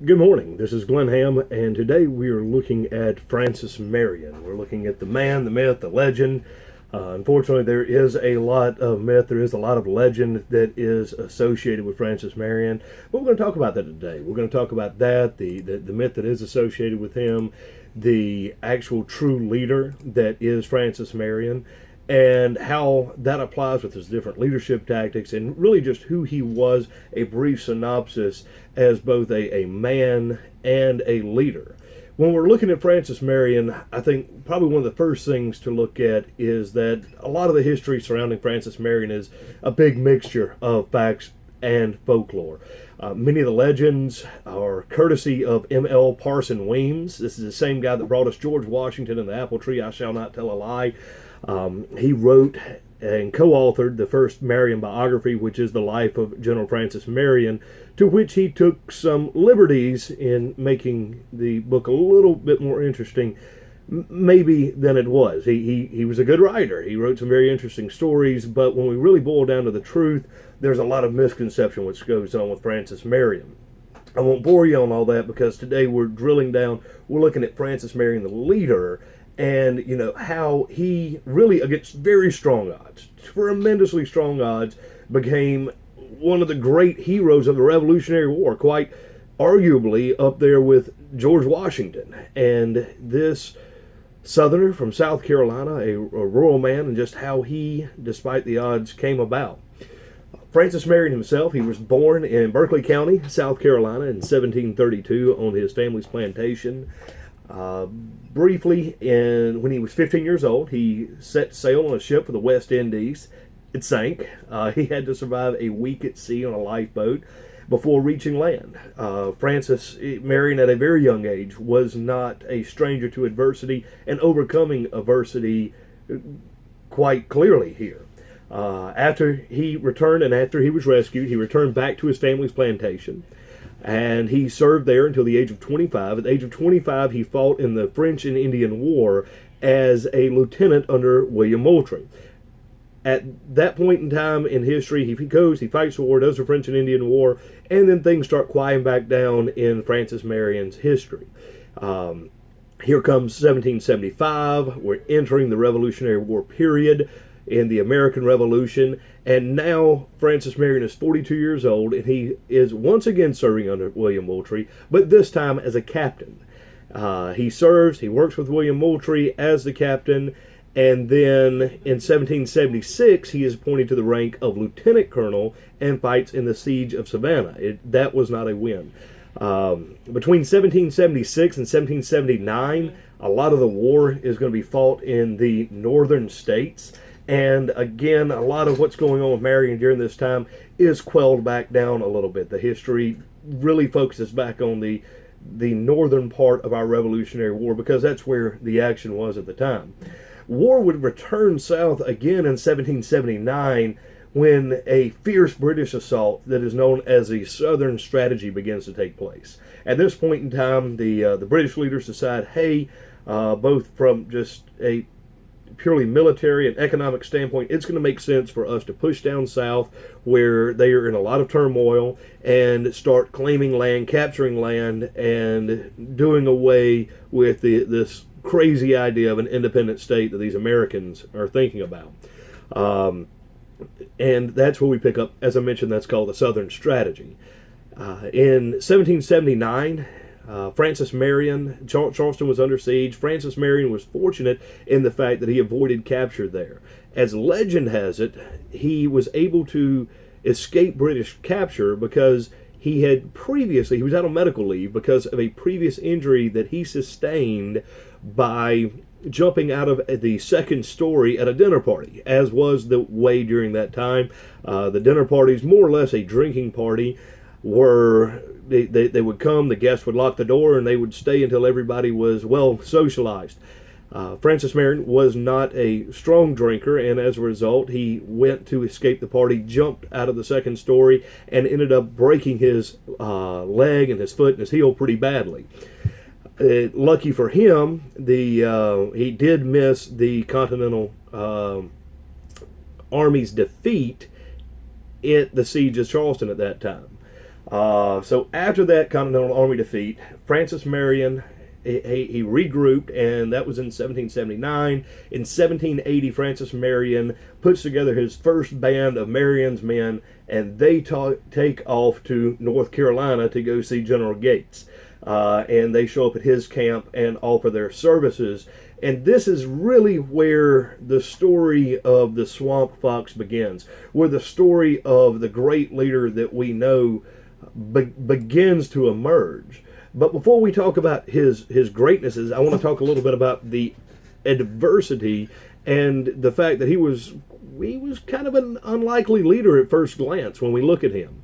Good morning. This is Glenn Ham, and today we are looking at Francis Marion. We're looking at the man, the myth, the legend. Unfortunately, there is a lot of myth, there is a lot of legend that is associated with Francis Marion. But we're going to talk about that today. We're going to talk about that, the myth that is associated with him, the actual true leader that is Francis Marion, and how that applies with his different leadership tactics, and really just who he was, a brief synopsis as both a man and a leader. When we're looking at Francis Marion, I think probably one of the first things to look at is that a lot of the history surrounding Francis Marion is a big mixture of facts and folklore. Many of the legends are courtesy of M.L. Parson Weems. This is the same guy that brought us George Washington and the Apple Tree, I Shall Not Tell a Lie. He wrote and co-authored the first Marion biography, which is the life of General Francis Marion, to which he took some liberties in making the book a little bit more interesting, maybe than it was. He was a good writer. He wrote some very interesting stories, but when we really boil down to the truth, there's a lot of misconception which goes on with Francis Marion. I won't bore you on all that because today we're drilling down, we're looking at Francis Marion, the leader, and how he really, against very strong odds, tremendously strong odds, became one of the great heroes of the Revolutionary War, quite arguably up there with George Washington. And this Southerner from South Carolina, a rural man, and just how he, despite the odds, came about. Francis Marion himself, he was born in Berkeley County, South Carolina in 1732 on his family's plantation. Briefly, when he was 15 years old, he set sail on a ship for the West Indies. It sank. He had to survive a week at sea on a lifeboat before reaching land. Francis Marion, at a very young age, was not a stranger to adversity and overcoming adversity quite clearly here. After he returned and after he was rescued, he returned back to his family's plantation. And he served there until the age of 25. At the age of 25, he fought in the French and Indian War as a lieutenant under William Moultrie. At that point in time in history, he fights the war, does the French and Indian War, and then things start quieting back down in Francis Marion's history. Here comes 1775. We're entering the Revolutionary War period in the American Revolution, and now Francis Marion is 42 years old, and he is once again serving under William Moultrie, but this time as a captain. He works with William Moultrie as the captain, and then in 1776 he is appointed to the rank of lieutenant colonel and fights in the siege of Savannah. That was not a win. Between 1776 and 1779, a lot of the war is going to be fought in the northern states. And again, a lot of what's going on with Marion during this time is quelled back down a little bit. The history really focuses back on the northern part of our Revolutionary War because that's where the action was at the time. War would return south again in 1779 when a fierce British assault that is known as the Southern Strategy begins to take place. At this point in time, the British leaders decide, hey, both from just a purely military and economic standpoint, it's going to make sense for us to push down south where they are in a lot of turmoil and start claiming land, capturing land, and doing away with this crazy idea of an independent state that these Americans are thinking about. And that's where we pick up, as I mentioned, that's called the Southern Strategy. In 1779, Francis Marion, Charleston was under siege. Francis Marion was fortunate in the fact that he avoided capture there. As legend has it, he was able to escape British capture because he was out on medical leave because of a previous injury that he sustained by jumping out of the second story at a dinner party, as was the way during that time. The dinner parties, more or less a drinking party, they would come, the guests would lock the door, and they would stay until everybody was well socialized. Francis Marion was not a strong drinker, and as a result, he went to escape the party, jumped out of the second story, and ended up breaking his leg and his foot and his heel pretty badly. Lucky for him, he did miss the Continental Army's defeat at the siege of Charleston at that time. So after that Continental Army defeat, Francis Marion he regrouped, and that was in 1779. In 1780, Francis Marion puts together his first band of Marion's men, and they take off to North Carolina to go see General Gates. And they show up at his camp and offer their services. And this is really where the story of the Swamp Fox begins, where the story of the great leader that we know begins to emerge. But before we talk about his greatnesses, I want to talk a little bit about the adversity and the fact that he was kind of an unlikely leader at first glance when we look at him.